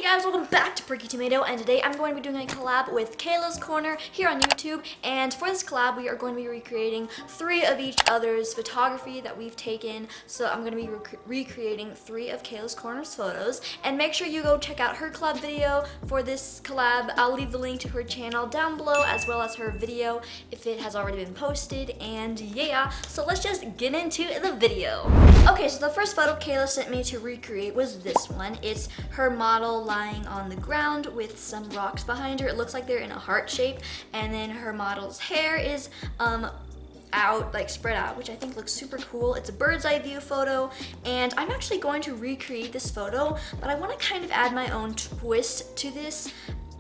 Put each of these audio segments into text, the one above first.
guys, welcome back to PerkyTomato, and today I'm going to be doing a collab with Cayla's Corner here on YouTube. And for this collab, we are going to be recreating 3 of each other's photography that we've taken. So I'm going to be recreating 3 of Cayla's Corner's photos. And make sure you go check out her collab video for this collab. I'll leave the link to her channel down below, as well as her video if it has already been posted. And yeah, so let's just get into the video. Okay, so the first photo Cayla sent me to recreate was this one. It's her model lying on the ground with some rocks behind her. It looks like they're in a heart shape, and then her model's hair is out, like spread out, which I think looks super cool. It's a bird's eye view photo, and I'm actually going to recreate this photo, but I want to kind of add my own twist to this.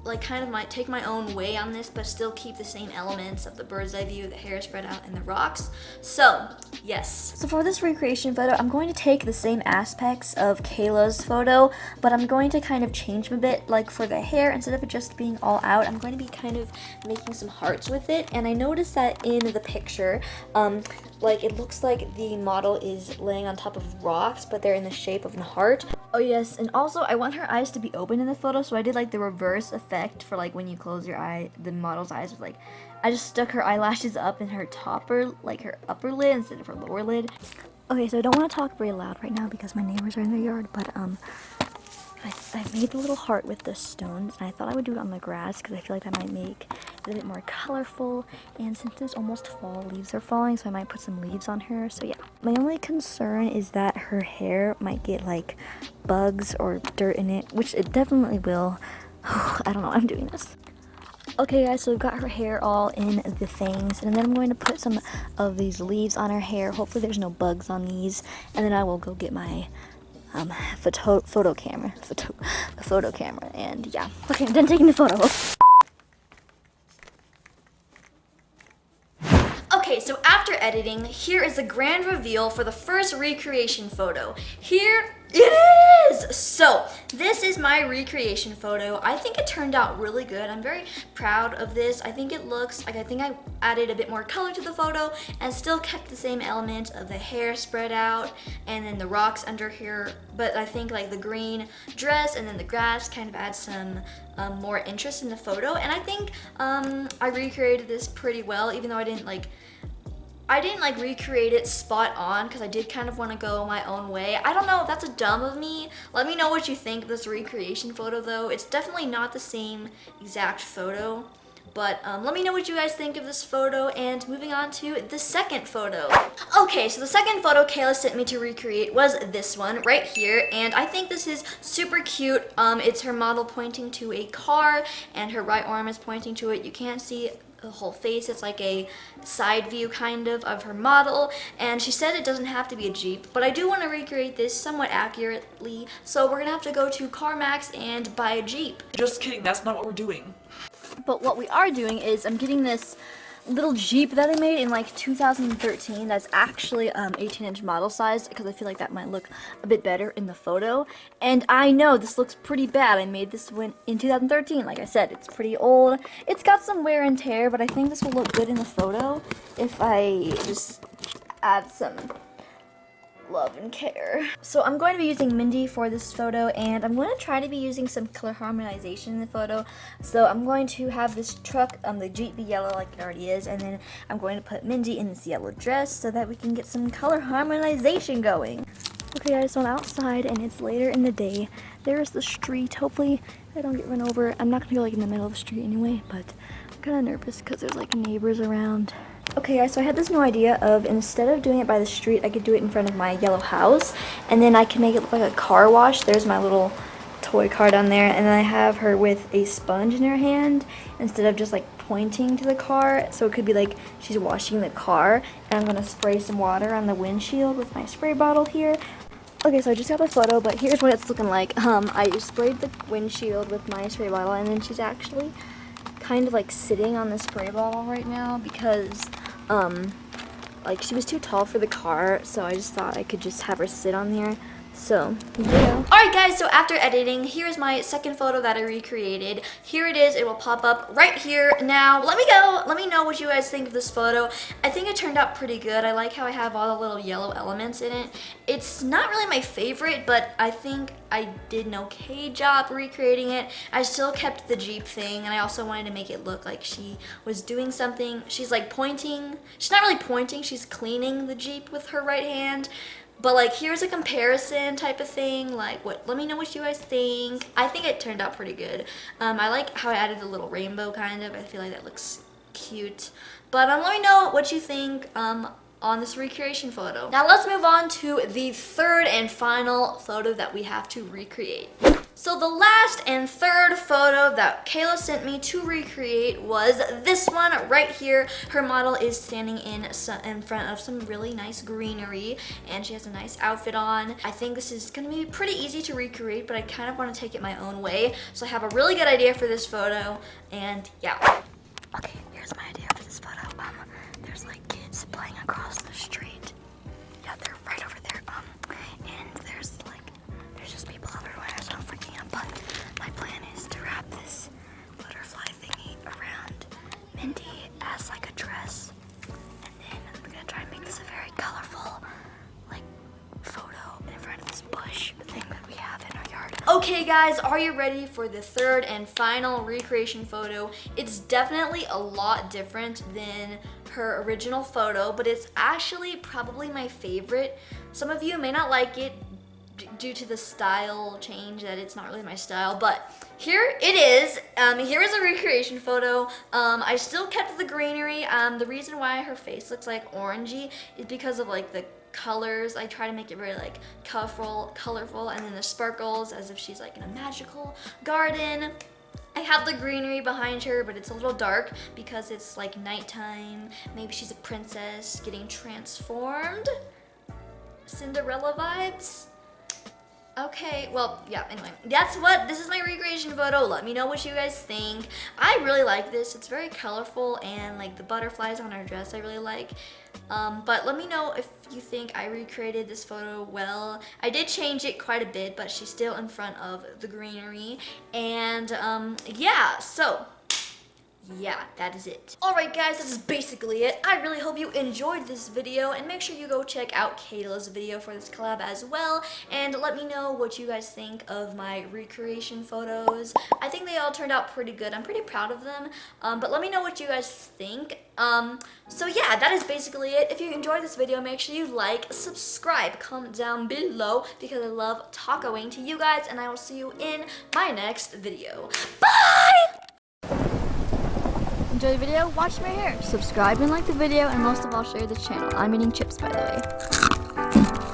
Like kind of take my own way on this, but still keep the same elements of the bird's eye view, the hair spread out, and the rocks. So yes. So for this recreation photo, I'm going to take the same aspects of Cayla's photo, but I'm going to kind of change them a bit. Like for the hair, instead of it just being all out, I'm going to be kind of making some hearts with it. And I noticed that in the picture, like it looks like the model is laying on top of rocks, but they're in the shape of a heart. Oh yes, and also I want her eyes to be open in the photo, so I did like the reverse effect for like when you close your eye, the model's eyes was like, I just stuck her eyelashes up in her topper, like her upper lid instead of her lower lid. Okay, so I don't want to talk very loud right now because my neighbors are in their yard, but I made a little heart with the stones, and I thought I would do it on the grass because I feel like that might make it a bit more colorful. And since it's almost fall, leaves are falling, so I might put some leaves on her. So yeah, my only concern is that her hair might get like bugs or dirt in it, which it definitely will. I don't know why I'm doing this. Okay guys, so we've got her hair all in the things, and then I'm going to put some of these leaves on her hair. Hopefully there's no bugs on these, and then I will go get my photo camera, and yeah. Okay, I'm done taking the photo. Okay, so after editing, here is the grand reveal for the first recreation photo. Here it is! So, this is my recreation photo. I think it turned out really good. I'm very proud of this. I think it looks like, I think I added a bit more color to the photo and still kept the same element of the hair spread out and then the rocks under here. But I think like the green dress and then the grass kind of adds some more interest in the photo. And I think I recreated this pretty well, even though I didn't recreate it spot on because I did kind of want to go my own way. I don't know, that's a dumb of me. Let me know what you think of this recreation photo though. It's definitely not the same exact photo, but let me know what you guys think of this photo. And moving on to the second photo. Okay, so the second photo Cayla sent me to recreate was this one right here, and I think this is super cute. It's her model pointing to a car, and her right arm is pointing to it. You can't see the whole face. It's like a side view kind of her model, and she said it doesn't have to be a Jeep, but I do want to recreate this somewhat accurately, so we're gonna have to go to CarMax and buy a Jeep. Just kidding, that's not what we're doing. But what we are doing is I'm getting this little Jeep that I made in like 2013 that's actually 18-inch model size, because I feel like that might look a bit better in the photo. And I know this looks pretty bad. I made this one in 2013. Like I said, it's pretty old. It's got some wear and tear, but I think this will look good in the photo if I just add some love and care. So I'm going to be using Mindy for this photo, and I'm going to try to be using some color harmonization in the photo. So I'm going to have this truck, the Jeep, be yellow like it already is, and then I'm going to put Mindy in this yellow dress so that we can get some color harmonization going. Okay guys, so I'm outside and it's later in the day. There's the street. Hopefully I don't get run over. I'm not gonna go like in the middle of the street anyway, but I'm kind of nervous because there's like neighbors around. Okay guys, so I had this new idea of, instead of doing it by the street, I could do it in front of my yellow house, and then I can make it look like a car wash. There's my little toy car down there, and then I have her with a sponge in her hand instead of just like pointing to the car, so it could be like she's washing the car. And I'm gonna spray some water on the windshield with my spray bottle here. Okay, so I just got the photo, but here's what it's looking like. I just sprayed the windshield with my spray bottle, and then she's actually kind of like sitting on the spray bottle right now because like she was too tall for the car, so I just thought I could just have her sit on there So, yeah. Alright guys, so after editing, here's my second photo that I recreated. Here it is, it will pop up right here. Now, let me know what you guys think of this photo. I think it turned out pretty good. I like how I have all the little yellow elements in it. It's not really my favorite, but I think I did an okay job recreating it. I still kept the Jeep thing, and I also wanted to make it look like she was doing something. She's like pointing. She's not really pointing, she's cleaning the Jeep with her right hand. But like, here's a comparison type of thing. Like, let me know what you guys think. I think it turned out pretty good. I like how I added the little rainbow kind of. I feel like that looks cute. But let me know what you think on this recreation photo. Now let's move on to the third and final photo that we have to recreate. So the last and third photo that Cayla sent me to recreate was this one right here. Her model is standing in front of some really nice greenery, and she has a nice outfit on. I think this is gonna be pretty easy to recreate, but I kind of want to take it my own way. So I have a really good idea for this photo, and yeah. Okay, here's my idea for this photo. There's like kids playing across the street. Yeah, they're right over there. And there's just people everywhere, so I'm freaking out. But my plan is to wrap this butterfly thingy around Mindy as like a dress, and then I'm gonna try and make this a very colorful like photo in front of this bush thing that we have in our yard. Okay guys, are you ready for the third and final recreation photo? It's definitely a lot different than her original photo, but it's actually probably my favorite. Some of you may not like it due to the style change, that it's not really my style, but here it is. Here is a recreation photo. I still kept the greenery. The reason why her face looks like orangey is because of like the colors. I try to make it very like colorful, and then the sparkles as if she's like in a magical garden. I have the greenery behind her, but it's a little dark because it's like nighttime. Maybe she's a princess getting transformed. Cinderella vibes. Okay, well, yeah, anyway, this is my recreation photo. Let me know what you guys think. I really like this. It's very colorful, and like the butterflies on her dress I really like. But let me know if you think I recreated this photo well. I did change it quite a bit, but she's still in front of the greenery. And yeah, so yeah, that is it. Alright guys, this is basically it. I really hope you enjoyed this video, and make sure you go check out Cayla's video for this collab as well, and let me know what you guys think of my recreation photos. I think they all turned out pretty good. I'm pretty proud of them, but let me know what you guys think. So yeah, that is basically it. If you enjoyed this video, make sure you like, subscribe, comment down below, because I love tacoing to you guys, and I will see you in my next video. Bye! Enjoy the video, watch my hair, subscribe and like the video, and most of all share the channel. I'm eating chips, by the way.